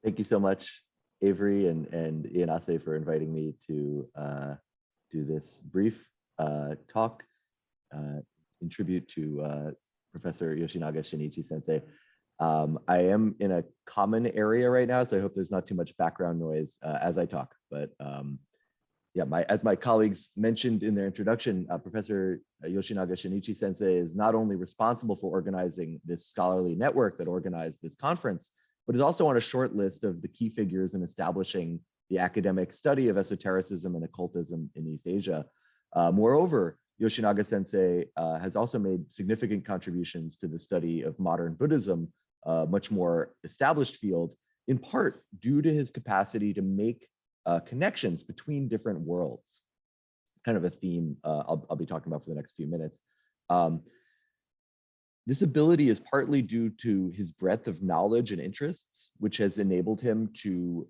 Thank you so much, Avery and EANASE, for inviting me to do this brief talk in tribute to Professor Yoshinaga Shin'ichi sensei. I am in a common area right now, so I hope there's not too much background noise as I talk. But yeah, as my colleagues mentioned in their introduction, Professor Yoshinaga Shin'ichi sensei is not only responsible for organizing this scholarly network that organized this conference, but is also on a short list of the key figures in establishing the academic study of esotericism and occultism in East Asia. Moreover, Yoshinaga sensei has also made significant contributions to the study of modern Buddhism, a much more established field, in part due to his capacity to make connections between different worlds. It's kind of a theme I'll be talking about for the next few minutes. This ability is partly due to his breadth of knowledge and interests, which has enabled him to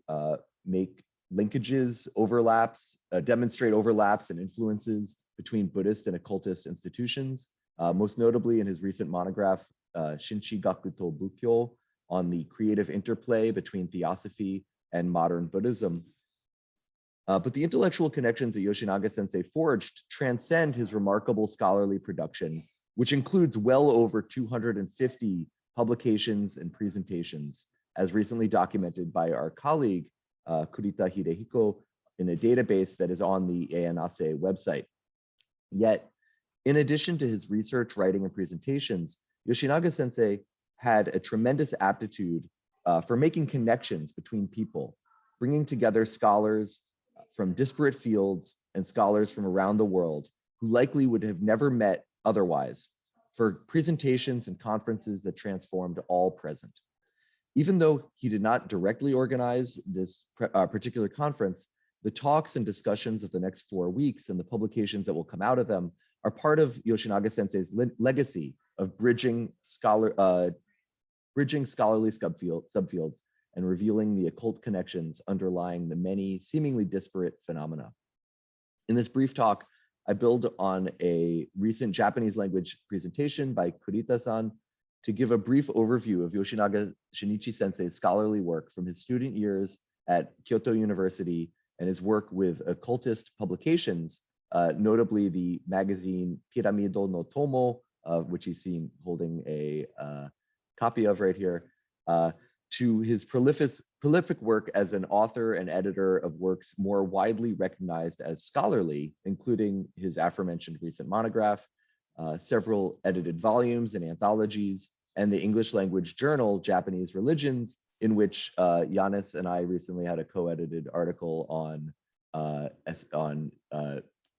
make linkages, overlaps, demonstrate overlaps and influences between Buddhist and occultist institutions, most notably in his recent monograph, Shinchi Gakuto Bukkyo, on the creative interplay between theosophy and modern Buddhism. But the intellectual connections that Yoshinaga sensei forged transcend his remarkable scholarly production, which includes well over 250 publications and presentations, as recently documented by our colleague, Kurita Hidehiko, in a database that is on the EANASE website. Yet, in addition to his research, writing, and presentations, Yoshinaga sensei had a tremendous aptitude for making connections between people, bringing together scholars from disparate fields and scholars from around the world who likely would have never met otherwise, for presentations and conferences that transformed all present. Even though he did not directly organize this particular conference, the talks and discussions of the next 4 weeks and the publications that will come out of them are part of Yoshinaga sensei's legacy of bridging scholarly subfields and revealing the occult connections underlying the many seemingly disparate phenomena. In this brief talk, I build on a recent Japanese language presentation by Kurita-san to give a brief overview of Yoshinaga Shin'ichi sensei's scholarly work from his student years at Kyoto University and his work with occultist publications, notably the magazine Piramido no Tomo, which he's seen holding a copy of right here, to his prolific work as an author and editor of works more widely recognized as scholarly, including his aforementioned recent monograph, several edited volumes and anthologies, and the English language journal, Japanese Religions, in which EANASE and I recently had a co-edited article on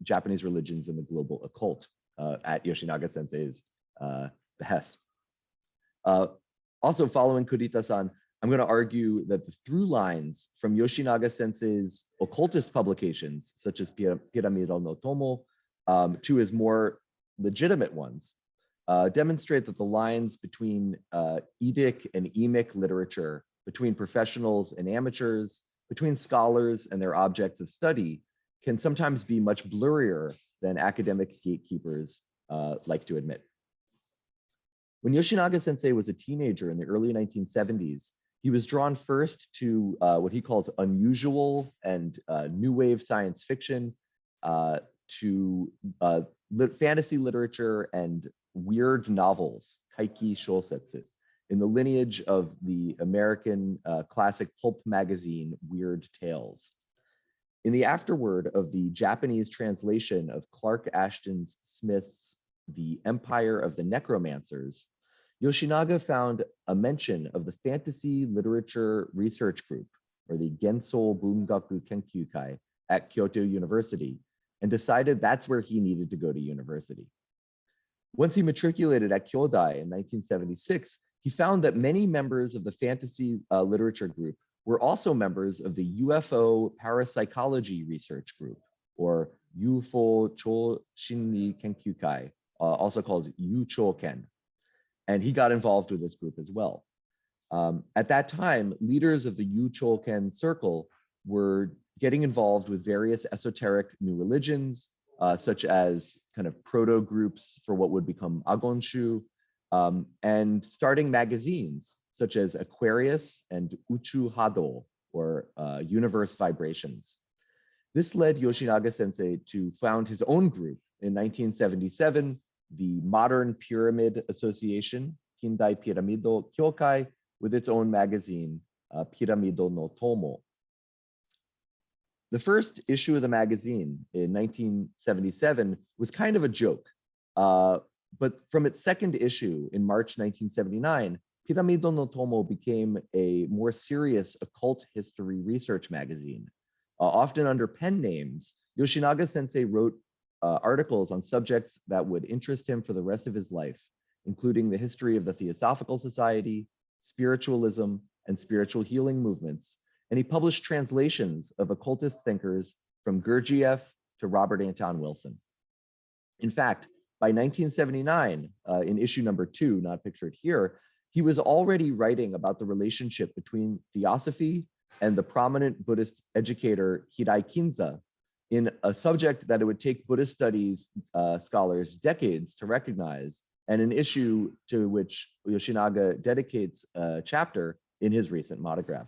Japanese religions and the global occult at Yoshinaga sensei's behest. Also following Kurita-san, I'm going to argue that the through lines from Yoshinaga sensei's occultist publications, such as Piramido no Tomo, to his more legitimate ones, demonstrate that the lines between Edic and emic literature, between professionals and amateurs, between scholars and their objects of study, can sometimes be much blurrier than academic gatekeepers like to admit. When Yoshinaga sensei was a teenager in the early 1970s, he was drawn first to what he calls unusual and new wave science fiction, to fantasy literature and weird novels, kaiki shosetsu, in the lineage of the American classic pulp magazine Weird Tales. In the afterword of the Japanese translation of Clark Ashton Smith's The Empire of the Necromancers, Yoshinaga found a mention of the Fantasy Literature Research Group, or the Gensou Bungaku Kenkyukai, at Kyoto University, and decided that's where he needed to go to university. Once he matriculated at Kyodai in 1976, he found that many members of the Fantasy Literature Group were also members of the UFO Parapsychology Research Group, or UFO Cho Shinri Kenkyukai, also called Yuchoken. And he got involved with this group as well. At that time, leaders of the Yuchoken circle were getting involved with various esoteric new religions, such as kind of proto groups for what would become Agonshu, and starting magazines such as Aquarius and Uchu Hado, or universe vibrations. This led Yoshinaga Sensei to found his own group in 1977, the Modern Pyramid Association, Kindai Piramido Kyokai, with its own magazine, Piramido no Tomo. The first issue of the magazine in 1977 was kind of a joke, but from its second issue in March 1979, Piramido no Tomo became a more serious occult history research magazine. Often under pen names, Yoshinaga Sensei wrote articles on subjects that would interest him for the rest of his life, including the history of the Theosophical Society, spiritualism, and spiritual healing movements. And he published translations of occultist thinkers from Gurdjieff to Robert Anton Wilson. In fact, by 1979, in issue number 2, not pictured here, he was already writing about the relationship between theosophy and the prominent Buddhist educator Hirai Kinza in a subject that it would take Buddhist studies scholars decades to recognize, and an issue to which Yoshinaga dedicates a chapter in his recent monograph.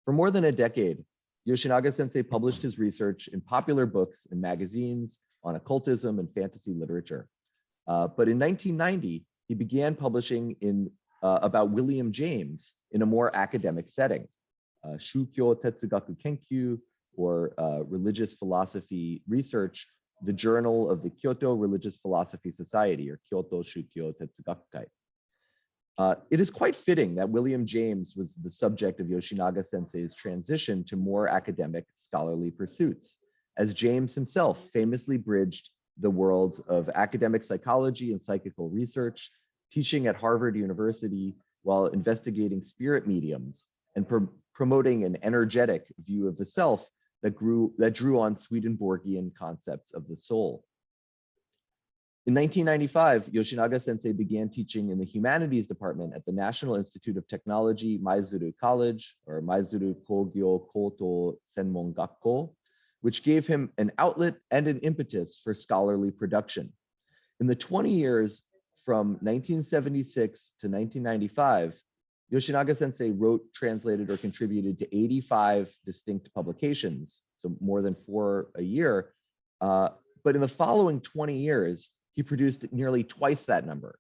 For more than a decade, Yoshinaga Sensei published his research in popular books and magazines on occultism and fantasy literature. But in 1990, he began publishing about William James in a more academic setting, Shukyo Tetsugaku Kenkyu, or Religious Philosophy Research, the Journal of the Kyoto Religious Philosophy Society, or Kyoto Shukyo Tetsugakukai. It is quite fitting that William James was the subject of Yoshinaga Sensei's transition to more academic scholarly pursuits, as James himself famously bridged the worlds of academic psychology and psychical research, teaching at Harvard University while investigating spirit mediums and promoting an energetic view of the self that drew on Swedenborgian concepts of the soul. In 1995, Yoshinaga Sensei began teaching in the humanities department at the National Institute of Technology, Maizuru College, or Maizuru Kogyo Koto Senmon Gakko, which gave him an outlet and an impetus for scholarly production. In the 20 years from 1976 to 1995, Yoshinaga Sensei wrote, translated, or contributed to 85 distinct publications, so more than 4 a year. But in the following 20 years, he produced nearly twice that number.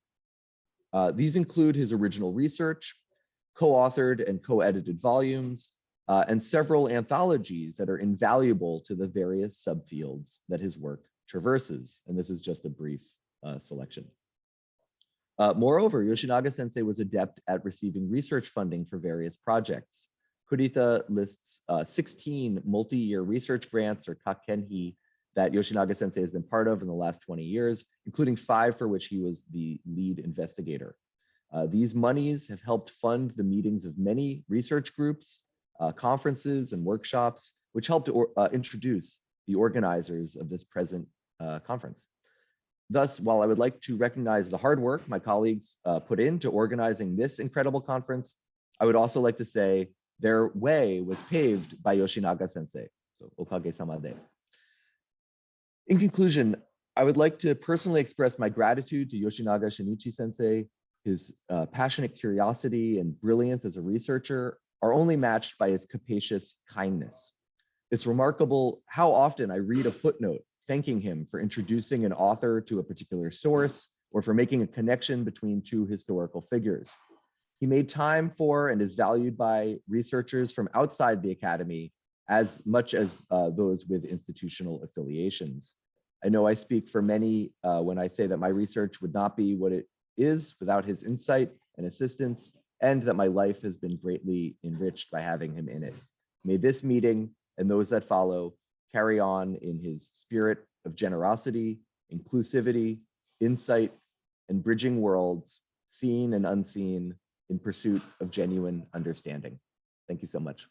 These include his original research, co-authored and co-edited volumes, and several anthologies that are invaluable to the various subfields that his work traverses. And this is just a brief selection. Moreover, Yoshinaga Sensei was adept at receiving research funding for various projects. Kurita lists 16 multi-year research grants, or kakenhi, that Yoshinaga Sensei has been part of in the last 20 years, including 5 for which he was the lead investigator. These monies have helped fund the meetings of many research groups, conferences, and workshops, which helped to introduce the organizers of this present conference. Thus, while I would like to recognize the hard work my colleagues put into organizing this incredible conference, I would also like to say their way was paved by Yoshinaga Sensei. So, okage-sama de. In conclusion, I would like to personally express my gratitude to Yoshinaga Shin'ichi Sensei. His passionate curiosity and brilliance as a researcher are only matched by his capacious kindness. It's remarkable how often I read a footnote thanking him for introducing an author to a particular source or for making a connection between 2 historical figures. He made time for and is valued by researchers from outside the academy as much as those with institutional affiliations. I know I speak for many when I say that my research would not be what it is without his insight and assistance, and that my life has been greatly enriched by having him in it. May this meeting and those that follow carry on in his spirit of generosity, inclusivity, insight, and bridging worlds, seen and unseen, in pursuit of genuine understanding. Thank you so much.